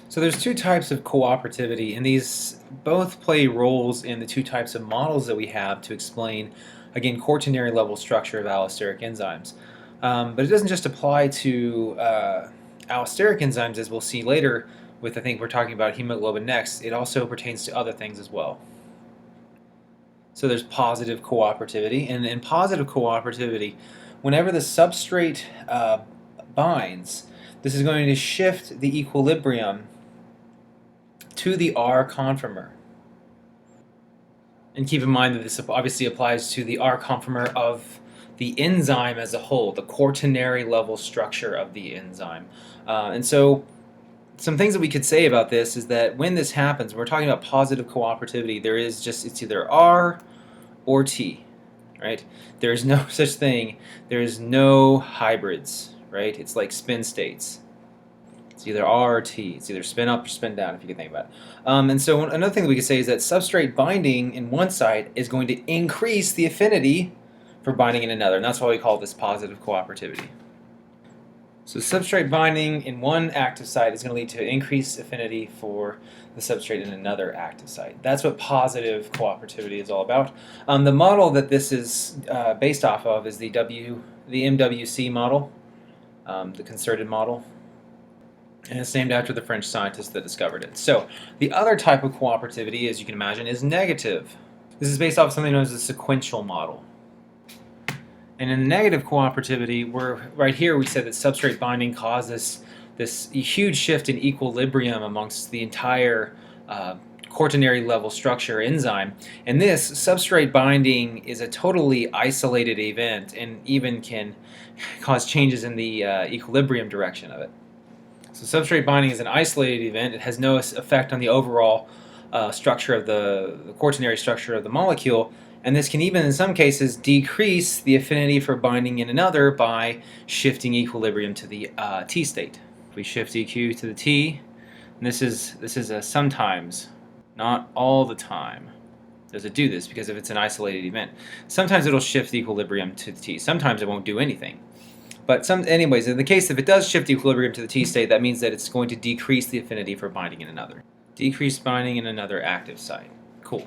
So there's two types of cooperativity, and these both play roles in the two types of models that we have to explain, again, quaternary level structure of allosteric enzymes. But it doesn't just apply to allosteric enzymes, as we'll see later with, I think we're talking about hemoglobin next. It also pertains to other things as well. So there's positive cooperativity, and in positive cooperativity, whenever the substrate binds, this is going to shift the equilibrium to the R conformer. And keep in mind that this obviously applies to the R conformer of the enzyme as a whole, the quaternary level structure of the enzyme. And so some things that we could say about this is that when this happens, when we're talking about positive cooperativity, there is just, it's either R or T, right? There is no such thing. There is no hybrids, right? It's like spin states. It's either R or T. It's either spin up or spin down, if you can think about it. And so another thing that we could say is that substrate binding in one site is going to increase the affinity for binding in another, and that's why we call this positive cooperativity. So substrate binding in one active site is going to lead to increased affinity for the substrate in another active site. That's what positive cooperativity is all about. The model that this is based off of is the MWC model, the concerted model. And it's named after the French scientist that discovered it. So the other type of cooperativity, as you can imagine, is negative. This is based off something known as the sequential model. And in negative cooperativity, right here we said that substrate binding causes this huge shift in equilibrium amongst the entire quaternary level structure enzyme. And this substrate binding is a totally isolated event and even can cause changes in the equilibrium direction of it. So substrate binding is an isolated event. It has no effect on the overall structure of the quaternary structure of the molecule, and this can even in some cases decrease the affinity for binding in another by shifting equilibrium to the T state. If we shift EQ to the T, and this is a sometimes, not all the time does it do this, because if it's an isolated event, sometimes it'll shift the equilibrium to the T. Sometimes it won't do anything. But anyways, in the case if it does shift equilibrium to the T state, that means that it's going to decrease the affinity for binding in another. Decrease binding in another active site. Cool.